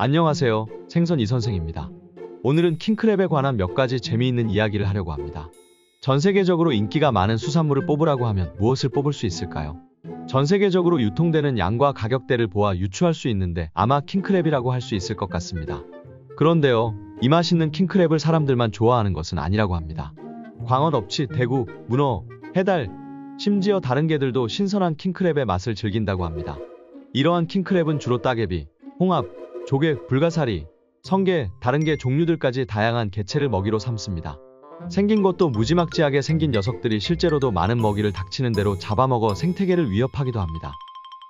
안녕하세요. 생선 이선생입니다. 오늘은 킹크랩에 관한 몇 가지 재미있는 이야기를 하려고 합니다. 전 세계적으로 인기가 많은 수산물을 뽑으라고 하면 무엇을 뽑을 수 있을까요? 전 세계적으로 유통되는 양과 가격대를 보아 유추할 수 있는데 아마 킹크랩이라고 할 수 있을 것 같습니다. 그런데요, 이 맛있는 킹크랩을 사람들만 좋아하는 것은 아니라고 합니다. 광어, 넙치, 대구, 문어, 해달, 심지어 다른 개들도 신선한 킹크랩의 맛을 즐긴다고 합니다. 이러한 킹크랩은 주로 따개비, 홍합, 조개, 불가사리, 성게, 다른 게 종류들까지 다양한 개체를 먹이로 삼습니다. 생긴 것도 무지막지하게 생긴 녀석들이 실제로도 많은 먹이를 닥치는 대로 잡아먹어 생태계를 위협하기도 합니다.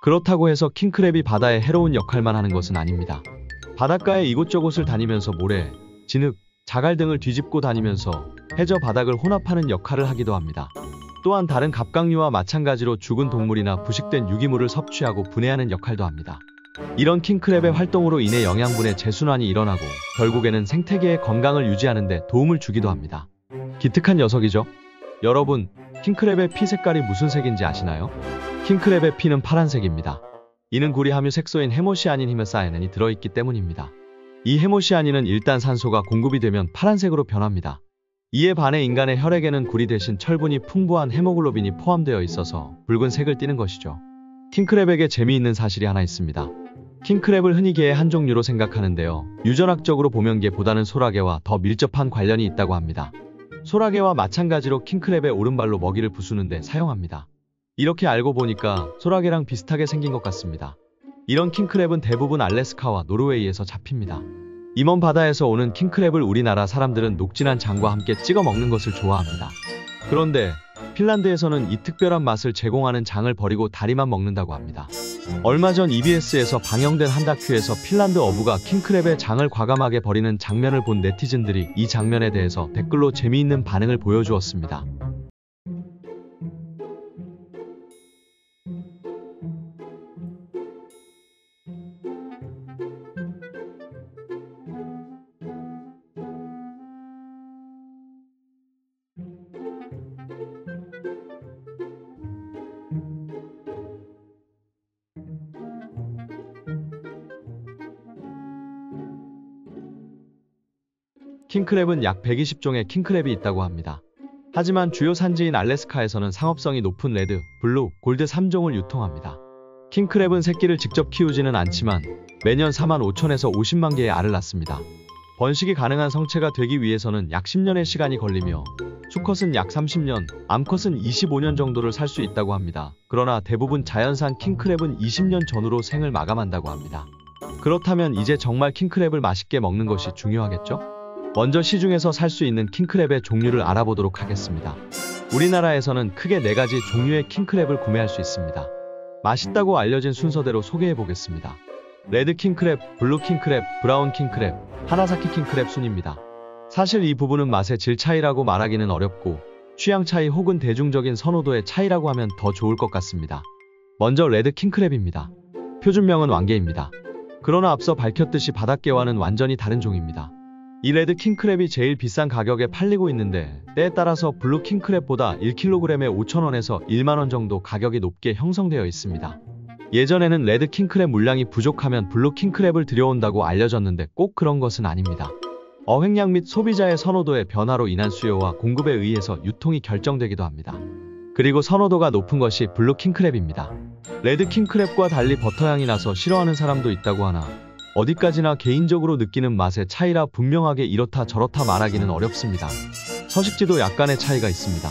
그렇다고 해서 킹크랩이 바다에 해로운 역할만 하는 것은 아닙니다. 바닷가에 이곳저곳을 다니면서 모래, 진흙, 자갈 등을 뒤집고 다니면서 해저 바닥을 혼합하는 역할을 하기도 합니다. 또한 다른 갑각류와 마찬가지로 죽은 동물이나 부식된 유기물을 섭취하고 분해하는 역할도 합니다. 이런 킹크랩의 활동으로 인해 영양분의 재순환이 일어나고 결국에는 생태계의 건강을 유지하는 데 도움을 주기도 합니다. 기특한 녀석이죠? 여러분, 킹크랩의 피 색깔이 무슨 색인지 아시나요? 킹크랩의 피는 파란색입니다. 이는 구리 함유 색소인 해모시아닌 히메사야닌이 들어있기 때문입니다. 이 해모시아닌은 일단 산소가 공급이 되면 파란색으로 변합니다. 이에 반해 인간의 혈액에는 구리 대신 철분이 풍부한 헤모글로빈이 포함되어 있어서 붉은색을 띠는 것이죠. 킹크랩에게 재미있는 사실이 하나 있습니다. 킹크랩을 흔히 개의 한 종류로 생각하는데요. 유전학적으로 보면 개보다는 소라게와 더 밀접한 관련이 있다고 합니다. 소라게와 마찬가지로 킹크랩의 오른발로 먹이를 부수는 데 사용합니다. 이렇게 알고 보니까 소라게랑 비슷하게 생긴 것 같습니다. 이런 킹크랩은 대부분 알래스카와 노르웨이에서 잡힙니다. 임원 바다에서 오는 킹크랩을 우리나라 사람들은 녹진한 장과 함께 찍어 먹는 것을 좋아합니다. 그런데 핀란드에서는 이 특별한 맛을 제공하는 장을 버리고 다리만 먹는다고 합니다. 얼마 전 EBS에서 방영된 한 다큐에서 핀란드 어부가 킹크랩의 장을 과감하게 버리는 장면을 본 네티즌들이 이 장면에 대해서 댓글로 재미있는 반응을 보여주었습니다. 킹크랩은 약 120종의 킹크랩이 있다고 합니다. 하지만 주요 산지인 알래스카에서는 상업성이 높은 레드, 블루, 골드 3종을 유통합니다. 킹크랩은 새끼를 직접 키우지는 않지만 매년 4만 5천에서 50만 개의 알을 낳습니다. 번식이 가능한 성체가 되기 위해서는 약 10년의 시간이 걸리며 수컷은 약 30년, 암컷은 25년 정도를 살 수 있다고 합니다. 그러나 대부분 자연산 킹크랩은 20년 전후로 생을 마감한다고 합니다. 그렇다면 이제 정말 킹크랩을 맛있게 먹는 것이 중요하겠죠? 먼저 시중에서 살 수 있는 킹크랩의 종류를 알아보도록 하겠습니다. 우리나라에서는 크게 4가지 종류의 킹크랩을 구매할 수 있습니다. 맛있다고 알려진 순서대로 소개해보겠습니다. 레드 킹크랩, 블루 킹크랩, 브라운 킹크랩, 하나사키 킹크랩 순입니다. 사실 이 부분은 맛의 질 차이라고 말하기는 어렵고 취향 차이 혹은 대중적인 선호도의 차이라고 하면 더 좋을 것 같습니다. 먼저 레드 킹크랩입니다. 표준명은 왕개입니다. 그러나 앞서 밝혔듯이 바닷개와는 완전히 다른 종입니다. 이 레드 킹크랩이 제일 비싼 가격에 팔리고 있는데 때에 따라서 블루 킹크랩보다 1kg에 5,000원에서 1만원 정도 가격이 높게 형성되어 있습니다. 예전에는 레드 킹크랩 물량이 부족하면 블루 킹크랩을 들여온다고 알려졌는데 꼭 그런 것은 아닙니다. 어획량 및 소비자의 선호도의 변화로 인한 수요와 공급에 의해서 유통이 결정되기도 합니다. 그리고 선호도가 높은 것이 블루 킹크랩입니다. 레드 킹크랩과 달리 버터향이 나서 싫어하는 사람도 있다고 하나 어디까지나 개인적으로 느끼는 맛의 차이라 분명하게 이렇다 저렇다 말하기는 어렵습니다. 서식지도 약간의 차이가 있습니다.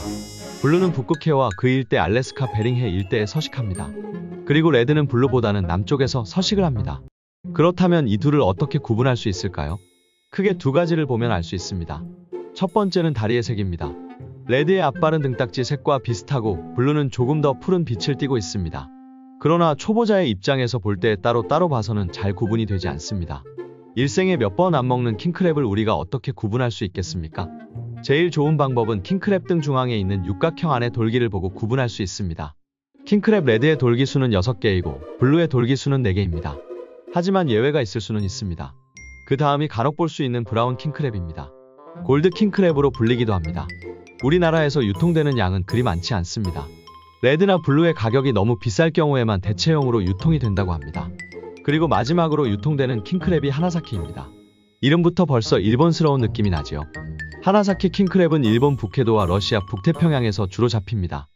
블루는 북극해와 그 일대 알래스카 베링해 일대에 서식합니다. 그리고 레드는 블루보다는 남쪽에서 서식을 합니다. 그렇다면 이 둘을 어떻게 구분할 수 있을까요? 크게 2가지를 보면 알 수 있습니다. 첫 번째는 다리의 색입니다. 레드의 앞발은 등딱지 색과 비슷하고 블루는 조금 더 푸른 빛을 띠고 있습니다. 그러나 초보자의 입장에서 볼 때 따로 봐서는 잘 구분이 되지 않습니다. 일생에 몇 번 안 먹는 킹크랩을 우리가 어떻게 구분할 수 있겠습니까? 제일 좋은 방법은 킹크랩 등 중앙에 있는 육각형 안의 돌기를 보고 구분할 수 있습니다. 킹크랩 레드의 돌기 수는 6개이고 블루의 돌기 수는 4개입니다. 하지만 예외가 있을 수는 있습니다. 그 다음이 간혹 볼 수 있는 브라운 킹크랩입니다. 골드 킹크랩으로 불리기도 합니다. 우리나라에서 유통되는 양은 그리 많지 않습니다. 레드나 블루의 가격이 너무 비쌀 경우에만 대체형으로 유통이 된다고 합니다. 그리고 마지막으로 유통되는 킹크랩이 하나사키입니다. 이름부터 벌써 일본스러운 느낌이 나지요. 하나사키 킹크랩은 일본 북해도와 러시아 북태평양에서 주로 잡힙니다.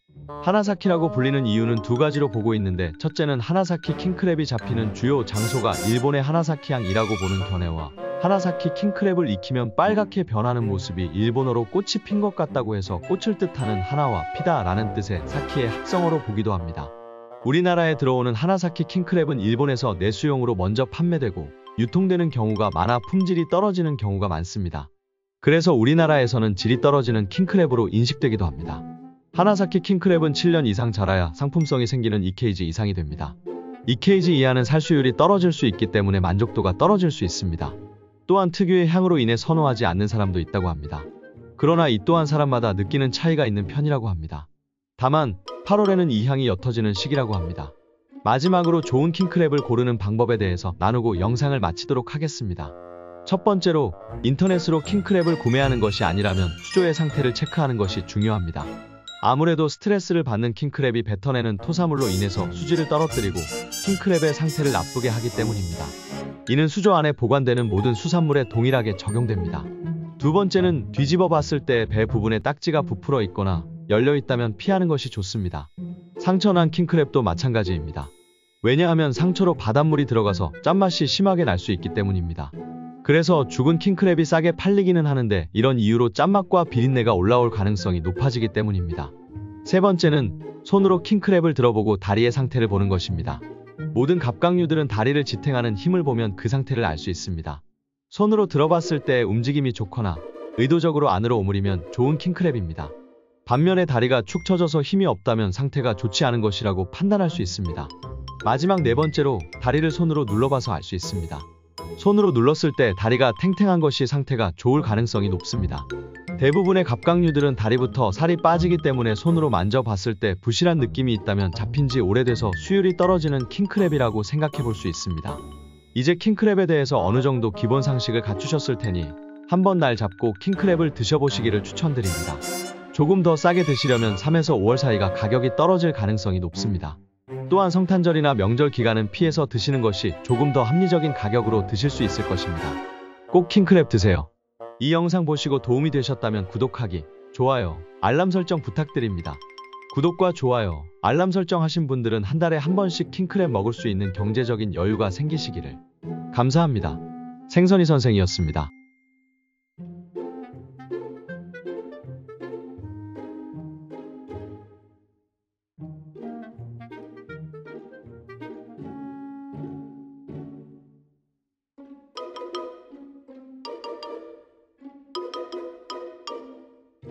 하나사키라고 불리는 이유는 두 가지로 보고 있는데, 첫째는 하나사키 킹크랩이 잡히는 주요 장소가 일본의 하나사키항이라고 보는 견해와 하나사키 킹크랩을 익히면 빨갛게 변하는 모습이 일본어로 꽃이 핀 것 같다고 해서 꽃을 뜻하는 하나와 피다 라는 뜻의 사키의 합성어로 보기도 합니다. 우리나라에 들어오는 하나사키 킹크랩은 일본에서 내수용으로 먼저 판매되고 유통되는 경우가 많아 품질이 떨어지는 경우가 많습니다. 그래서 우리나라에서는 질이 떨어지는 킹크랩으로 인식되기도 합니다. 하나사키 킹크랩은 7년 이상 자라야 상품성이 생기는 2kg 이상이 됩니다. 2kg 이하는 살수율이 떨어질 수 있기 때문에 만족도가 떨어질 수 있습니다. 또한 특유의 향으로 인해 선호하지 않는 사람도 있다고 합니다. 그러나 이 또한 사람마다 느끼는 차이가 있는 편이라고 합니다. 다만 8월에는 이 향이 옅어지는 시기라고 합니다. 마지막으로 좋은 킹크랩을 고르는 방법에 대해서 나누고 영상을 마치도록 하겠습니다. 첫 번째로, 인터넷으로 킹크랩을 구매하는 것이 아니라면 수조의 상태를 체크하는 것이 중요합니다. 아무래도 스트레스를 받는 킹크랩이 뱉어내는 토사물로 인해서 수질을 떨어뜨리고 킹크랩의 상태를 나쁘게 하기 때문입니다. 이는 수조 안에 보관되는 모든 수산물에 동일하게 적용됩니다. 두 번째는, 뒤집어 봤을 때 배 부분에 딱지가 부풀어 있거나 열려 있다면 피하는 것이 좋습니다. 상처난 킹크랩도 마찬가지입니다. 왜냐하면 상처로 바닷물이 들어가서 짠맛이 심하게 날 수 있기 때문입니다. 그래서 죽은 킹크랩이 싸게 팔리기는 하는데, 이런 이유로 짠맛과 비린내가 올라올 가능성이 높아지기 때문입니다. 세 번째는, 손으로 킹크랩을 들어보고 다리의 상태를 보는 것입니다. 모든 갑각류들은 다리를 지탱하는 힘을 보면 그 상태를 알 수 있습니다. 손으로 들어봤을 때 움직임이 좋거나 의도적으로 안으로 오므리면 좋은 킹크랩입니다. 반면에 다리가 축 처져서 힘이 없다면 상태가 좋지 않은 것이라고 판단할 수 있습니다. 마지막 네 번째로, 다리를 손으로 눌러봐서 알 수 있습니다. 손으로 눌렀을 때 다리가 탱탱한 것이 상태가 좋을 가능성이 높습니다. 대부분의 갑각류들은 다리부터 살이 빠지기 때문에 손으로 만져봤을 때 부실한 느낌이 있다면 잡힌 지 오래돼서 수율이 떨어지는 킹크랩이라고 생각해 볼 수 있습니다. 이제 킹크랩에 대해서 어느 정도 기본 상식을 갖추셨을 테니 한번 날 잡고 킹크랩을 드셔보시기를 추천드립니다. 조금 더 싸게 드시려면 3에서 5월 사이가 가격이 떨어질 가능성이 높습니다. 또한 성탄절이나 명절 기간은 피해서 드시는 것이 조금 더 합리적인 가격으로 드실 수 있을 것입니다. 꼭 킹크랩 드세요. 이 영상 보시고 도움이 되셨다면 구독하기, 좋아요, 알람 설정 부탁드립니다. 구독과 좋아요, 알람 설정하신 분들은 한 달에 한 번씩 킹크랩 먹을 수 있는 경제적인 여유가 생기시기를. 감사합니다. 생선이 선생이었습니다.